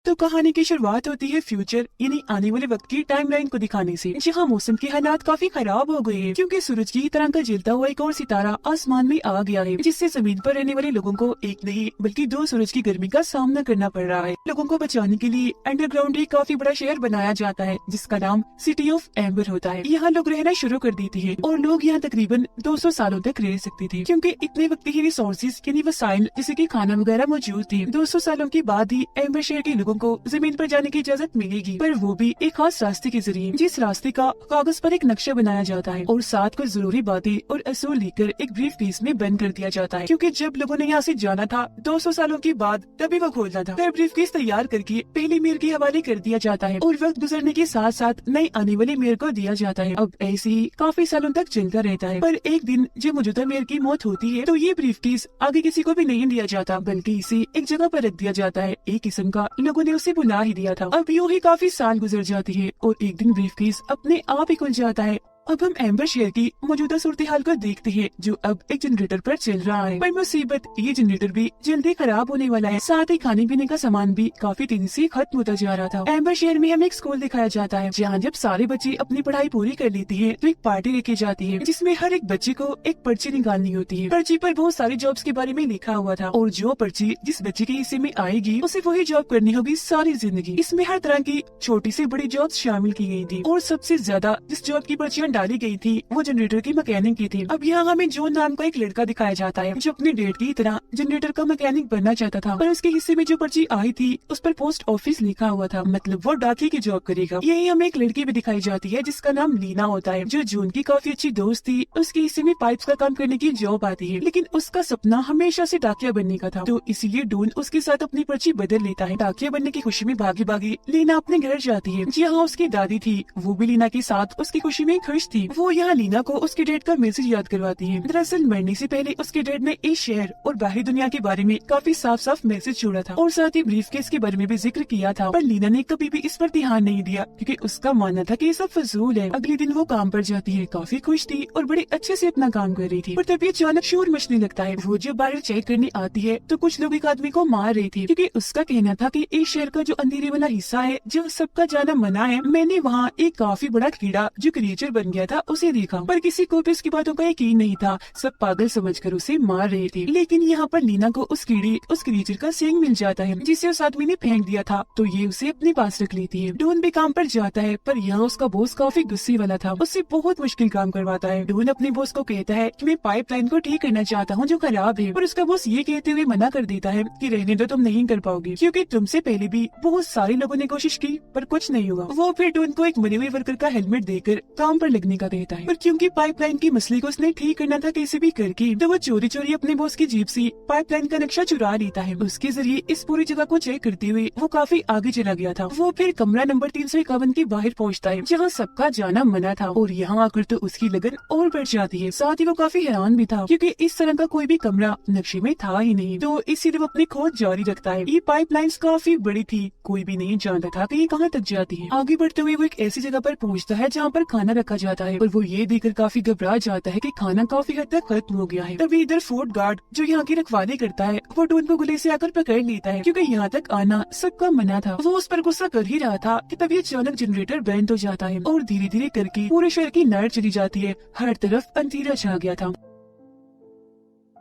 तो कहानी की शुरुआत होती है फ्यूचर यानी आने वाले वक्त की टाइमलाइन को दिखाने से, जहां मौसम के हालात काफी खराब हो गए हैं क्योंकि सूरज की तरह का जलता हुआ एक और सितारा आसमान में आ गया है, जिससे जमीन पर रहने वाले लोगों को एक नहीं बल्कि दो सूरज की गर्मी का सामना करना पड़ रहा है। लोगों को बचाने के लिए अंडरग्राउंड एक काफी बड़ा शहर बनाया जाता है जिसका नाम सिटी ऑफ एम्बर होता है। यहाँ लोग रहना शुरू कर देते हैं और लोग यहाँ तकरीबन 200 सालों तक रह सकते थे क्योंकि इतने वक्त की रिसोर्सेज यानी वसाइल जैसे कि खाना वगैरह मौजूद थे। 200 सालों के बाद ही एम्बर शहर के लोगों को जमीन पर जाने की इजाजत मिलेगी, पर वो भी एक खास रास्ते के जरिए, जिस रास्ते का कागज पर एक नक्शा बनाया जाता है और साथ कुछ जरूरी बातें और असूल लिखकर एक ब्रीफ केस में बंद कर दिया जाता है क्योंकि जब लोगों ने यहाँ से जाना था 200 सालों के बाद तभी वो खोलना था। फिर ब्रीफ केस तैयार करके पहली मेयर के हवाले कर दिया जाता है और वक्त गुजरने के साथ साथ नई आने वाली मेयर को दिया जाता है। अब ऐसे ही काफी सालों तक चलता रहता है, पर एक दिन जब मौजूदा मेयर की मौत होती है तो ये ब्रीफ केस आगे किसी को भी नहीं दिया जाता बल्कि इसे एक जगह पर रख दिया जाता है। एक किस्म का लोगों ने उसे बुला ही दिया था। अब यूं ही काफी साल गुजर जाती है और एक दिन ब्रीफकेस अपने आप ही खुल जाता है। अब हम एम्बर शहर की मौजूदा सूरत हाल को देखते हैं जो अब एक जनरेटर पर चल रहा है, पर मुसीबत ये जनरेटर भी जल्दी खराब होने वाला है। साथ ही खाने पीने का सामान भी काफी तेजी से खत्म होता जा रहा था। एम्बर शहर में हमें एक स्कूल दिखाया जाता है जहाँ जब सारे बच्चे अपनी पढ़ाई पूरी कर लेती है तो एक पार्टी रखी जाती है जिसमें हर एक बच्चे को एक पर्ची निकालनी होती है। पर्ची पर बहुत सारी जॉब्स के बारे में लिखा हुआ था और जो पर्ची जिस बच्चे के हिस्से में आएगी उसे वही जॉब करनी होगी सारी जिंदगी। इसमें हर तरह की छोटी से बड़ी जॉब शामिल की गई थी और सबसे ज्यादा जिस जॉब की पर्चियां डाली गई थी वो जनरेटर की मैकेनिक की थी। अब यहाँ हमें जॉन नाम का एक लड़का दिखाया जाता है जो अपने डैड की तरह जनरेटर का मैकेनिक बनना चाहता था, पर उसके हिस्से में जो पर्ची आई थी उस पर पोस्ट ऑफिस लिखा हुआ था, मतलब वो डाकिये की जॉब करेगा। यही हमें एक लड़की भी दिखाई जाती है जिसका नाम लीना होता है जो जून की काफी अच्छी दोस्त थी। उसके हिस्से में पाइप्स का काम करने की जॉब आती है, लेकिन उसका सपना हमेशा से डाकिया बनने का था, तो इसीलिए डून उसके साथ अपनी पर्ची बदल लेता है। डाकिया बनने की खुशी में भागी भागी लीना अपने घर जाती है जहाँ उसकी दादी थी, वो भी लीना के साथ उसकी खुशी में खुश थी। वो यहाँ लीना को उसके डैड का मैसेज याद करवाती है। दरअसल मरने से पहले उसके डैड ने इस शहर और बाहरी दुनिया के बारे में काफी साफ साफ मैसेज छोड़ा था और साथ ही ब्रीफकेस के बारे में भी जिक्र किया था, पर लीना ने कभी भी इस पर ध्यान नहीं दिया क्योंकि उसका मानना था कि ये सब फजूल है। अगले दिन वो काम पर जाती है, काफी खुश थी और बड़े अच्छे से अपना काम कर रही थी, पर तभी अचानक शोर मचने लगता है। वो जब बाहर चेक करने आती है तो कुछ लोग एक आदमी को मार रहे थे क्योंकि उसका कहना था कि इस शहर का जो अंधेरे वाला हिस्सा है जो सबका जाना मना है, मैंने वहाँ एक काफी बड़ा कीड़ा जो क्रिएचर बन गया था उसे देखा, पर किसी को भी उसकी बातों का यकीन नहीं था। सब पागल समझकर उसे मार रहे थे। लेकिन यहाँ पर लीना को उस क्रिएचर का सींग मिल जाता है जिसे उस आदमी ने फेंक दिया था, तो ये उसे अपने पास रख लेती है। डून भी काम पर जाता है, पर यहाँ उसका बॉस काफी गुस्से वाला था, उससे बहुत मुश्किल काम करवाता है। डून अपने बॉस को कहता है कि मैं पाइपलाइन को ठीक करना चाहता हूँ जो खराब है, पर उसका बॉस ये कहते हुए मना कर देता है कि रहने दो, तुम नहीं कर पाओगे क्योंकि तुमसे पहले भी बहुत सारे लोगों ने कोशिश की पर कुछ नहीं हुआ। वो फिर डून को एक मरे हुए वर्कर का हेलमेट देकर काम पर लगने का कहता है, पर क्योंकि पाइपलाइन की मसले को उसने ठीक करना था कैसे भी करके, तो वो चोरी चोरी अपने बॉस की जीप से पाइपलाइन का नक्शा चुरा लेता है। उसके जरिए इस पूरी जगह को चेक करते हुए वो काफी आगे चला गया था। वो फिर कमरा नंबर 351 के बाहर पहुंचता है जहां सबका जाना मना था और यहाँ आकर तो उसकी लगन और बढ़ जाती है। साथ ही वो काफी हैरान भी था क्योंकि इस तरह का कोई भी कमरा नक्शे में था ही नहीं, तो इसीलिए वो अपनी खोज जारी रखता है। ये पाइपलाइंस काफी बड़ी थी, कोई भी नहीं जानता था कि ये कहाँ तक जाती है। आगे बढ़ते हुए वो एक ऐसी जगह पर पहुँचता है जहाँ पर खाना रखा जाता है, पर वो ये देखकर काफी घबरा जाता है कि खाना काफी हद तक खत्म हो गया है। तभी इधर फोर्ट गार्ड जो यहाँ की रखवाली करता है वो डून को गले से आकर पकड़ लेता है क्योंकि यहाँ तक आना सबका मना था। वो उस पर गुस्सा कर ही रहा था कि तभी अचानक जनरेटर बंद हो जाता है और धीरे धीरे करके पूरे शहर की लाइट चली जाती है। हर तरफ अंधेरा छा गया था।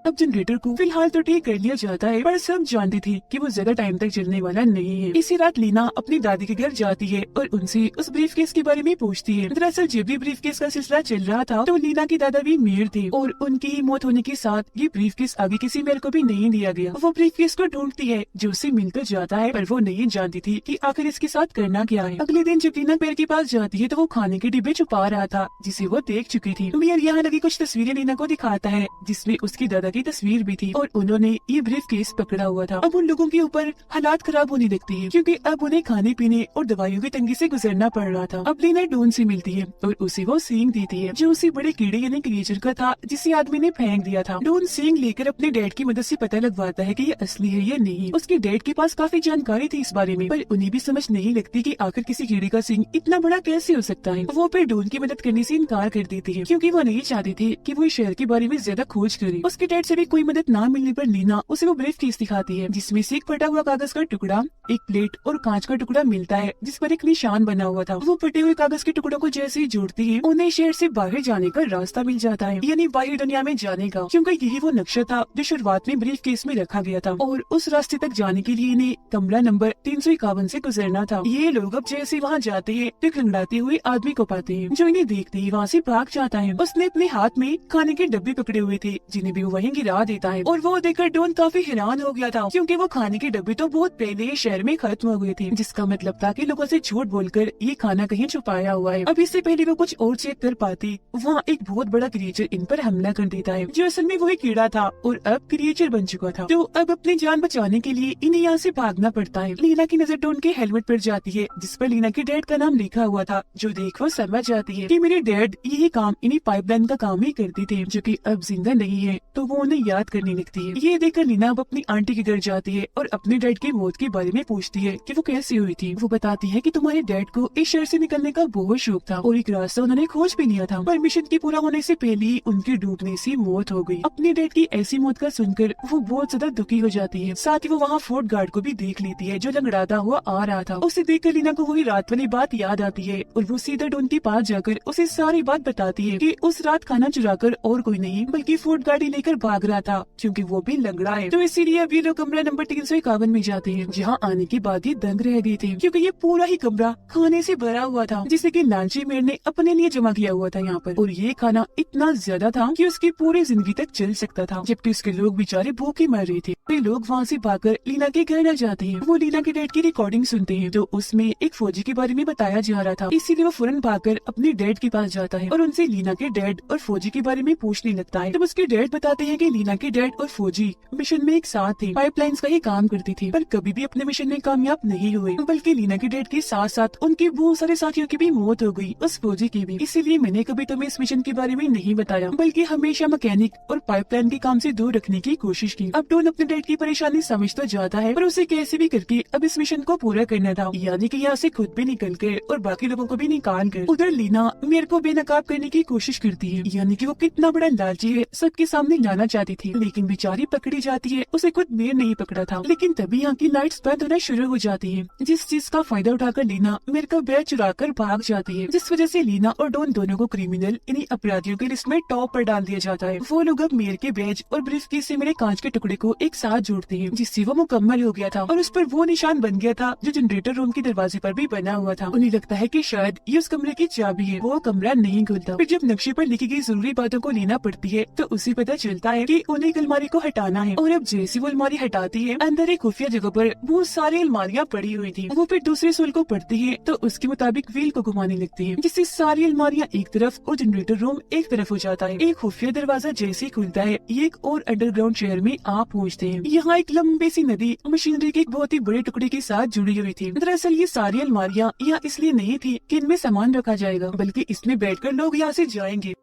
अब जनरेटर को फिलहाल तो ठीक कर लिया जाता है, पर सब जानते थे कि वो ज्यादा टाइम तक चलने वाला नहीं है। इसी रात लीना अपनी दादी के घर जाती है और उनसे उस ब्रीफकेस के बारे में पूछती है। दरअसल जब भी ब्रीफकेस का सिलसिला चल रहा था तो लीना की दादा भी मेयर थे और उनकी ही मौत होने के साथ ये ब्रीफकेस आगे किसी मेयर को भी नहीं दिया गया। वो ब्रीफकेस को ढूंढती है जो उससे मिल तो जाता है, पर वो नहीं जानती थी कि आखिर इसके साथ करना क्या है। अगले दिन जब लीना मेयर के पास जाती है तो वो खाने के डिब्बे छुपा रहा था जिसे वो देख चुकी थी। मेयर यहाँ लगी कुछ तस्वीरें लीना को दिखाता है जिसमें उसकी दादा की तस्वीर भी थी और उन्होंने ये ब्रीफकेस पकड़ा हुआ था। अब उन लोगों के ऊपर हालात खराब होने लगती है क्योंकि अब उन्हें खाने पीने और दवाइयों की तंगी से गुजरना पड़ रहा था। अब लीना डून से मिलती है और उसे वो सींग देती है जो उसी बड़े कीड़े यानी क्रिएचर का था जिसे आदमी ने फेंक दिया था। डून सींग लेकर अपने डैड की मदद से पता लगवाता है कि ये असली है या नहीं। उसके डैड के पास काफी जानकारी थी इस बारे में, पर उन्हें भी समझ नहीं लगती कि आखिर किसी कीड़े का सींग इतना बड़ा कैसे हो सकता है। वो फिर डून की मदद करने से इनकार कर देती है क्योंकि वो नहीं चाहते थे कि वो इस शहर के बारे में ज्यादा खोज करे। उसके डैड शायद से भी कोई मदद ना मिलने पर लीना उसे वो ब्रीफ केस दिखाती है जिसमें से एक फटा हुआ कागज का टुकड़ा, एक प्लेट और कांच का टुकड़ा मिलता है जिस पर एक निशान बना हुआ था। वो फटे हुए कागज के टुकड़ों को जैसे ही जोड़ती है उन्हें शहर से बाहर जाने का रास्ता मिल जाता है, यानी बाहरी दुनिया में जाने का, क्योंकि यही वो नक्शा था जो शुरुआत में ब्रीफ केस में रखा गया था। और उस रास्ते तक जाने के लिए इन्हें कमरा नंबर 351 से गुजरना था। ये लोग अब जैसे वहाँ जाते हैं तो एक लंगड़ाते हुए आदमी को पाते हैं जो इन्हें देखते ही वहाँ से भाग जाता है। उसने अपने हाथ में खाने के डब्बे पकड़े हुए थे जिन्हें भी वो वहीं गिरा देता है, और वो देखकर डॉन काफी हैरान हो गया था क्योंकि वो खाने के डब्बे तो बहुत पहले ही शहर में खत्म हो गए थे, जिसका मतलब था कि लोगों से झूठ बोलकर ये खाना कहीं छुपाया हुआ है। अब इससे पहले वो कुछ और चेक कर पाती, वहाँ एक बहुत बड़ा क्रिएचर इन पर हमला कर देता है जो असल में वही कीड़ा था और अब क्रिएचर बन चुका था। तो अब अपनी जान बचाने के लिए इन्हें यहाँ से भागना पड़ता है। लीना की नजर डॉन के हेलमेट पर जाती है जिस पर लीना के डैड का नाम लिखा हुआ था, जो देख वो समझ जाती है कि मेरे डैड यही काम इन्हीं पाइपलाइन का काम ही करते थे जो कि अब जिंदा नहीं है, तो वो उन्हें याद करने लगती है। ये देखकर लीना अब अपनी आंटी के घर जाती है और अपने डैड की मौत के बारे में पूछती है कि वो कैसे हुई थी। वो बताती है कि तुम्हारे डैड को इस शहर से निकलने का बहुत शौक था और एक रास्ता उन्होंने खोज भी लिया था, पर मिशन के पूरा होने से पहले ही उनकी डूबने से मौत हो गई। अपने डैड की ऐसी मौत का सुनकर वो बहुत ज्यादा दुखी हो जाती है। साथ ही वो वहाँ फोर्ट गार्ड को भी देख लेती है जो लंगड़ाता हुआ आ रहा था। उसे देखकर लीना को वही रात वाली बात याद आती है और वो सीधा डॉन के पास जाकर उसे सारी बात बताती है कि उस रात खाना चुराकर और कोई नहीं बल्कि फोर्ट गाड़ी लेकर भाग रहा था क्योंकि वो भी लंगड़ा है। तो इसीलिए अब ये लोग कमरा नंबर 351 में जाते हैं जहाँ आने के बाद ये दंग रह गए थे क्योंकि ये पूरा ही कमरा खाने से भरा हुआ था जिसे कि लालची मेर ने अपने लिए जमा किया हुआ था यहाँ पर, और ये खाना इतना ज्यादा था कि उसकी पूरी जिंदगी तक चल सकता था, जबकि उसके लोग बेचारे भूखे मर रहे थे। तो लोग वहाँ से भागकर लीना के घर न जाते हैं। वो लीना के डैड की रिकॉर्डिंग सुनते हैं तो उसमें एक फौजी के बारे में बताया जा रहा था, इसीलिए वो फौरन भागकर अपने डैड के पास जाता है और उनसे लीना के डैड और फौजी के बारे में पूछने लगता है। तब उसके डैड बताते हैं कि लीना के डैड और फौजी मिशन में एक साथ थे, पाइपलाइंस का ही काम करते थे, पर कभी भी अपने मिशन में कामयाब नहीं हुए, बल्कि लीना के डैड के साथ साथ उनके बहुत सारे साथियों की भी मौत हो गई, उस फौजी की भी। इसीलिए मैंने कभी तुम्हें इस मिशन के बारे में नहीं बताया, बल्कि हमेशा मैकेनिक और पाइपलाइन के काम से दूर रखने की कोशिश की। अब डॉन अपने डैड की परेशानी समझ तो जाता है, पर उसे कैसे भी करके अब इस मिशन को पूरा करना था, यानी कि यहाँ से खुद भी निकल कर और बाकी लोगों को भी निकाल कर। उधर लीना मेरे को बेनकाब करने की कोशिश करती है, यानी कि वो कितना बड़ा लालची है सबके सामने लाना चाहती थी, लेकिन बेचारी पकड़ी जाती है। उसे खुद मेर नहीं पकड़ा था, लेकिन तभी यहाँ की लाइट्स बंद होना शुरू हो जाती है, जिस चीज का फायदा उठाकर लीना मेरे का बैग चुरा कर भाग जाती है, जिस वजह से लीना और डॉन दोनों को क्रिमिनल यानी अपराधियों की लिस्ट में टॉप पर डाल दिया जाता है। वो लोग अब मेर के बैज और ब्रीफकेस से मेरे कांच के टुकड़े को एक साथ जोड़ते हैं, जिससे वो मुकम्मल हो गया था और उस पर वो निशान बन गया था जो जनरेटर रूम के दरवाजे पर भी बना हुआ था। उन्हें लगता है कि शायद ये उस कमरे की चाबी है। वो कमरा नहीं खुलता। फिर जब नक्शे पर लिखी गई जरूरी बातों को लेना पड़ती है तो उसे पता चलता है कि उन्हें एक अलमारी को हटाना है, और अब जैसे वो अलमारी हटाती है अंदर एक खुफिया जगह पर बहुत सारी अलमारियाँ पड़ी हुई थी। वो फिर दूसरे सोल को पढ़ती है तो उसके मुताबिक व्हील को घुमाने लगती है, जिससे सारी अलमारियाँ एक तरफ और जनरेटर रूम एक तरफ हो जाता है। एक खुफिया दरवाजा जैसे खुलता है ये एक और अंडरग्राउंड शहर में आप पहुँचते हैं। यहाँ एक लंबी सी नदी मशीनरी के एक बहुत ही बड़े टुकड़े के साथ जुड़ी हुई थी। दरअसल ये सारी अलमारियाँ यहाँ इसलिए नहीं थी कि इनमें सामान रखा जाएगा, बल्कि इसमें बैठकर लोग यहाँ से जाएंगे।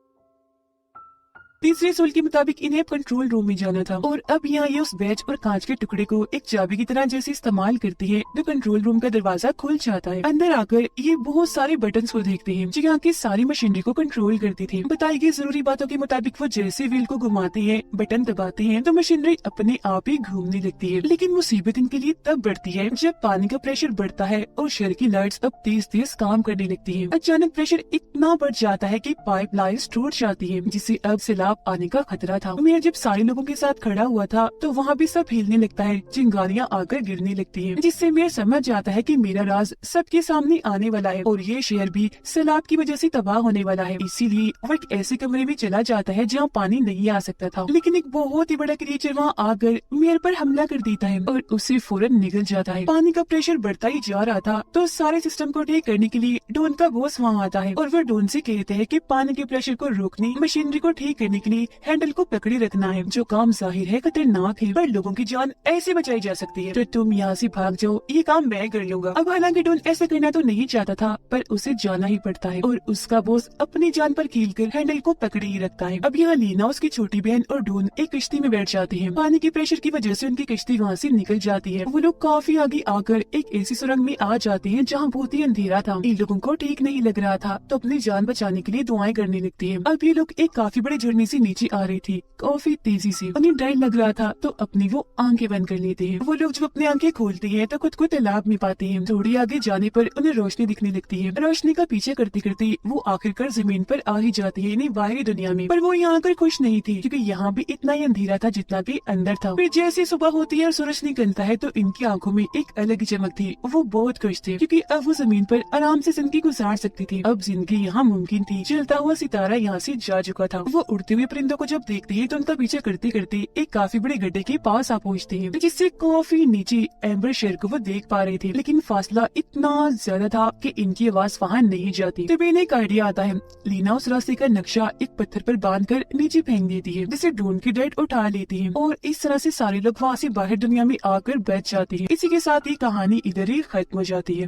तीसरे सोल के मुताबिक इन्हें कंट्रोल रूम में जाना था, और अब यहाँ ये उस बैच और कांच के टुकड़े को एक चाबी की तरह जैसे इस्तेमाल करती है तो कंट्रोल रूम का दरवाजा खुल जाता है। अंदर आकर ये बहुत सारे बटन्स को देखते हैं जो यहाँ की सारी मशीनरी को कंट्रोल करती थी। बताई गई जरूरी बातों के मुताबिक वो जैसे व्हील को घुमाते हैं, बटन दबाते हैं तो मशीनरी अपने आप ही घूमने लगती है। लेकिन मुसीबत इनके लिए तब बढ़ती है जब पानी का प्रेशर बढ़ता है और शहर की लाइट्स अब तेज तेज काम करने लगती है। अचानक प्रेशर इतना बढ़ जाता है कि पाइप लाइन्स टूट जाती है, जिससे अब सैलाब आने का खतरा था। मेयर जब सारे लोगों के साथ खड़ा हुआ था तो वहाँ भी सब हिलने लगता है, चिंगारियाँ आकर गिरने लगती हैं, जिससे मेयर समझ जाता है कि मेरा राज सबके सामने आने वाला है और ये शहर भी सैलाब की वजह से तबाह होने वाला है। इसीलिए वो एक ऐसे कमरे में चला जाता है जहाँ पानी नहीं आ सकता था, लेकिन एक बहुत ही बड़ा क्रिएचर वहाँ आकर मेयर पर हमला कर देता है और उससे फौरन निकल जाता है। पानी का प्रेशर बढ़ता ही जा रहा था तो सारे सिस्टम को ठीक करने के लिए डॉन का बॉस वहाँ आता है और वो डॉन से कहते हैं कि पानी के प्रेशर को रोकने, मशीनरी को ठीक करने के लिए हैंडल को पकड़े रखना है, जो काम जाहिर है खतरनाक है पर लोगों की जान ऐसे बचाई जा सकती है, तो तुम यहाँ से भाग जाओ, ये काम मैं कर लूंगा। अब हालांकि डॉन ऐसा करना तो नहीं चाहता था पर उसे जाना ही पड़ता है और उसका बॉस अपनी जान पर खेल कर हैंडल को पकड़े ही रखता है। अब यहाँ लीना, उसकी छोटी बहन और डॉन एक कश्ती में बैठ जाते हैं। पानी के प्रेशर की वजह से उनकी कश्ती वहाँ से निकल जाती है। वो लोग काफी आगे आकर एक ऐसी सुरंग में आ जाते हैं जहाँ बहुत ही अंधेरा था। इन लोगों को ठीक नहीं लग रहा था तो अपनी जान बचाने के लिए दुआएं करने लगती है। अब ये लोग एक काफी बड़े झरने से नीचे आ रही थी काफी तेजी से। उन्हें डर लग रहा था तो अपनी वो आंखें बंद कर लेते हैं। वो लोग जब अपनी आंखें खोलते हैं तो खुद को तालाब में पाते हैं। थोड़ी आगे जाने पर उन्हें रोशनी दिखने लगती है। रोशनी का पीछे करते करते वो आखिरकार जमीन पर आ ही जाती है, यानी बाहरी दुनिया में। पर वो यहाँ आकर खुश नहीं थी क्योंकि यहाँ भी इतना ही अंधेरा था जितना कि अंदर था। फिर जैसे सुबह होती है और सूरज निकलता है तो इनकी आंखों में एक अलग ही चमक थी। वो बहुत खुश थे क्योंकि अब वो जमीन पर आराम से जिंदगी गुजार सकती थी। अब जिंदगी यहाँ मुमकिन थी। जलता हुआ सितारा यहाँ से जा चुका था। वो उड़ते हुए परिंदों को जब देखते हैं तो उनका पीछे करते करते एक काफी बड़े गड्ढे के पास आ पहुँचते हैं, जिससे काफी नीचे एम्बर शेर को वो देख पा रहे थे। लेकिन फासला इतना ज्यादा था कि इनकी आवाज वहाँ नहीं जाती। तभी इन्हें एक आइडिया आता है। लीना उस रास्ते का नक्शा एक पत्थर पर बांधकर नीचे फेंक देती है, जिसे ढूंढ के डैड उठा लेती है और इस तरह से सारे लोग वहाँ से बाहर दुनिया में आकर बैठ जाते हैं। इसी के साथ ही कहानी इधर ही खत्म हो जाती है।